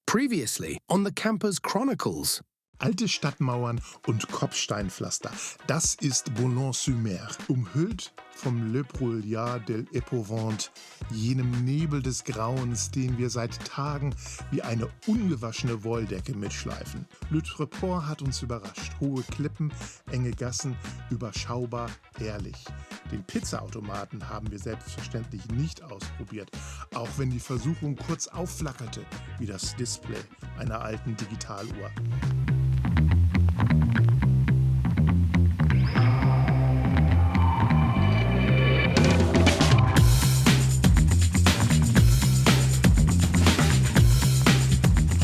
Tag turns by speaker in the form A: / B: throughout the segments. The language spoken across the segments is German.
A: Previously on the Campers Chronicles.
B: Alte Stadtmauern und Kopfsteinpflaster. Das ist Boulogne-sur-Mer, umhüllt vom Le Brouillard de l'Épouvante, jenem Nebel des Grauens, den wir seit Tagen wie eine ungewaschene Wolldecke mitschleifen. Le Tréport hat uns überrascht. Hohe Klippen, enge Gassen, überschaubar, ehrlich. Den Pizzaautomaten haben wir selbstverständlich nicht ausprobiert, auch wenn die Versuchung kurz aufflackerte, wie das Display einer alten Digitaluhr.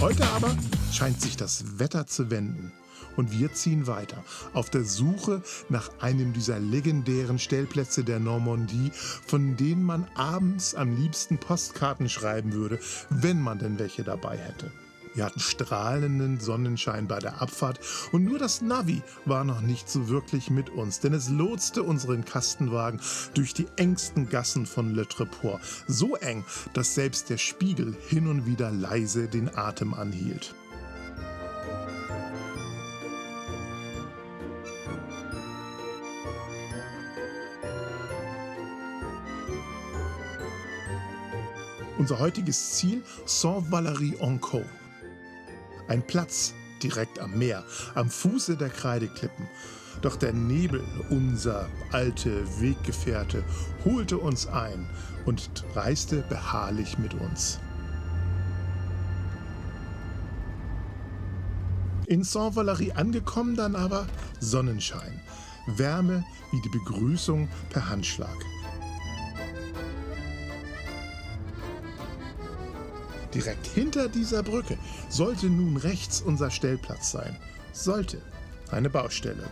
B: Heute aber scheint sich das Wetter zu wenden und wir ziehen weiter auf der Suche nach einem dieser legendären Stellplätze der Normandie, von denen man abends am liebsten Postkarten schreiben würde, wenn man denn welche dabei hätte. Wir hatten strahlenden Sonnenschein bei der Abfahrt und nur das Navi war noch nicht so wirklich mit uns, denn es lotste unseren Kastenwagen durch die engsten Gassen von Le Tréport. So eng, dass selbst der Spiegel hin und wieder leise den Atem anhielt. Unser heutiges Ziel, Saint-Valery-en-Caux. Ein Platz direkt am Meer, am Fuße der Kreideklippen. Doch der Nebel, unser alte Weggefährte, holte uns ein und reiste beharrlich mit uns. In Saint-Valery angekommen dann aber Sonnenschein, Wärme wie die Begrüßung per Handschlag. Direkt hinter dieser Brücke sollte nun rechts unser Stellplatz sein. Sollte. Eine Baustelle.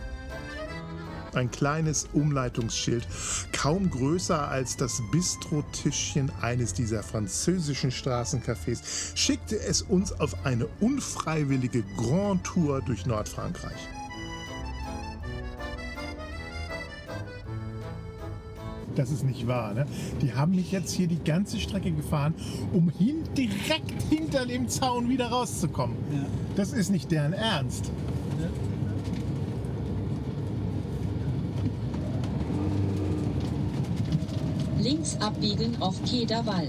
B: Ein kleines Umleitungsschild, kaum größer als das Bistro-Tischchen eines dieser französischen Straßencafés, schickte es uns auf eine unfreiwillige Grand Tour durch Nordfrankreich. Das ist nicht wahr, ne? Die haben mich jetzt hier die ganze Strecke gefahren, um direkt hinter dem Zaun wieder rauszukommen. Ja. Das ist nicht deren Ernst. Ja.
C: Links abbiegen auf Quai d'Aval.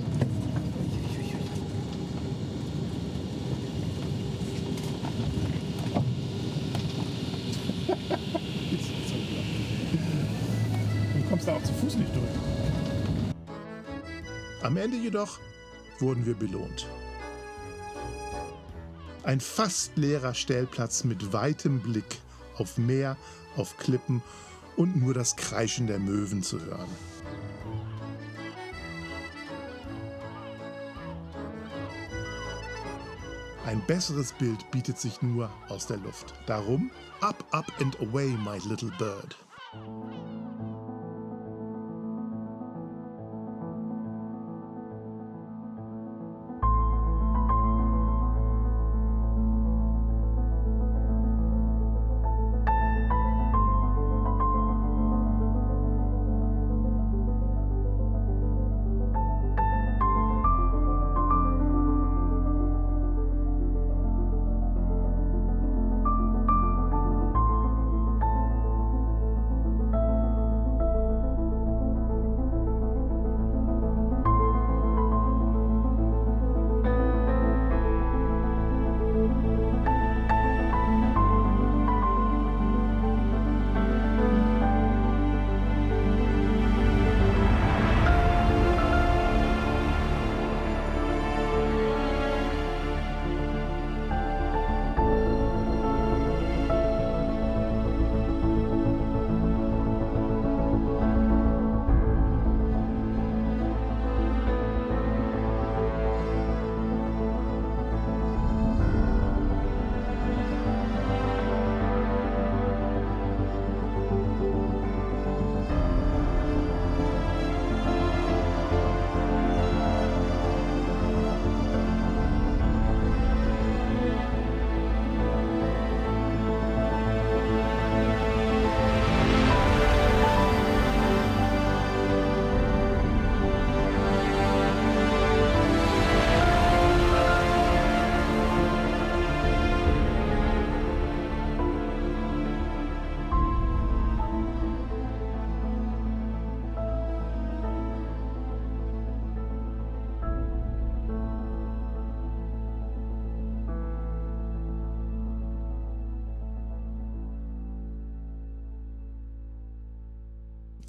B: Du kommst da auch zu Fuß nicht durch. Am Ende jedoch wurden wir belohnt. Ein fast leerer Stellplatz mit weitem Blick auf Meer, auf Klippen und nur das Kreischen der Möwen zu hören. Ein besseres Bild bietet sich nur aus der Luft. Darum, up, up and away, my little bird.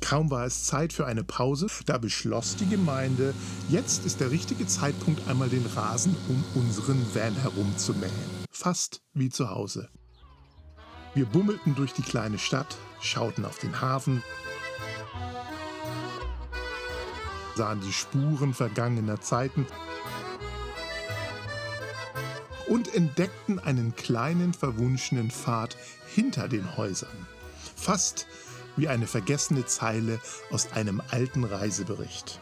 B: Kaum war es Zeit für eine Pause, da beschloss die Gemeinde, jetzt ist der richtige Zeitpunkt, einmal den Rasen um unseren Van herum zu mähen. Fast wie zu Hause. Wir bummelten durch die kleine Stadt, schauten auf den Hafen, sahen die Spuren vergangener Zeiten und entdeckten einen kleinen verwunschenen Pfad hinter den Häusern. Fast wie eine vergessene Zeile aus einem alten Reisebericht.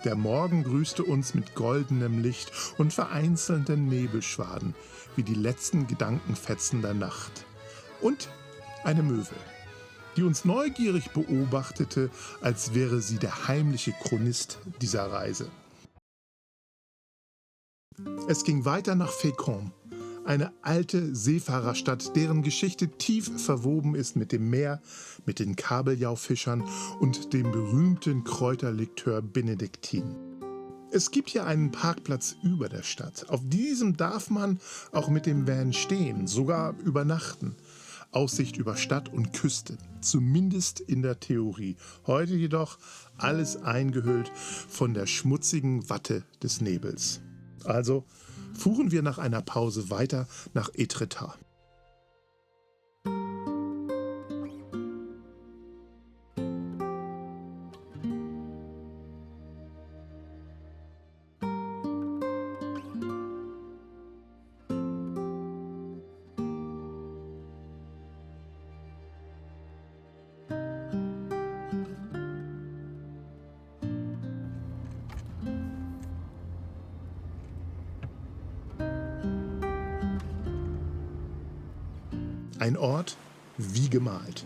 B: Der Morgen grüßte uns mit goldenem Licht und vereinzelten Nebelschwaden, wie die letzten Gedankenfetzen der Nacht. Und eine Möwe, die uns neugierig beobachtete, als wäre sie der heimliche Chronist dieser Reise. Es ging weiter nach Fécamp, eine alte Seefahrerstadt, deren Geschichte tief verwoben ist mit dem Meer, mit den Kabeljaufischern und dem berühmten Kräuterlikör Benediktin. Es gibt hier einen Parkplatz über der Stadt. Auf diesem darf man auch mit dem Van stehen, sogar übernachten. Aussicht über Stadt und Küste, zumindest in der Theorie. Heute jedoch alles eingehüllt von der schmutzigen Watte des Nebels. Also fuhren wir nach einer Pause weiter nach Étretat. Ein Ort wie gemalt,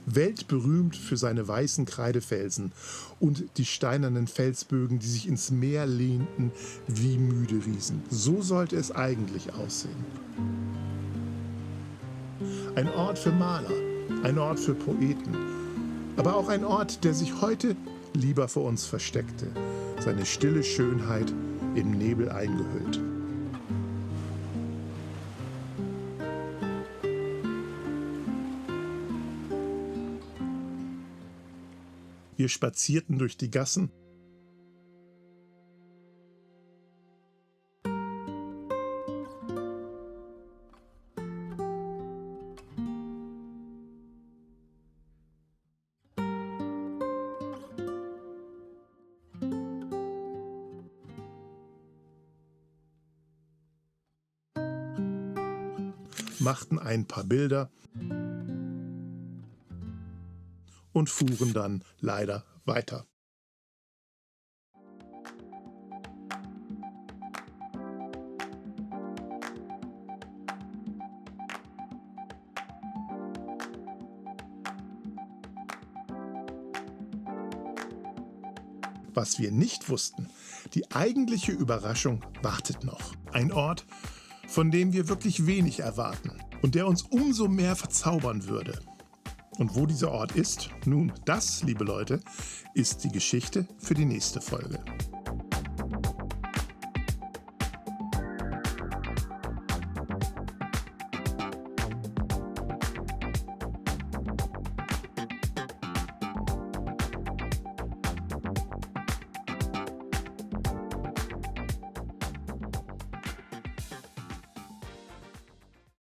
B: weltberühmt für seine weißen Kreidefelsen und die steinernen Felsbögen, die sich ins Meer lehnten wie müde Riesen. So sollte es eigentlich aussehen. Ein Ort für Maler, ein Ort für Poeten, aber auch ein Ort, der sich heute lieber vor uns versteckte, seine stille Schönheit im Nebel eingehüllt. Wir spazierten durch die Gassen. Machten ein paar Bilder und fuhren dann leider weiter. Was wir nicht wussten, die eigentliche Überraschung wartet noch. Ein Ort, von dem wir wirklich wenig erwarten und der uns umso mehr verzaubern würde. Und wo dieser Ort ist, nun, das, liebe Leute, ist die Geschichte für die nächste Folge.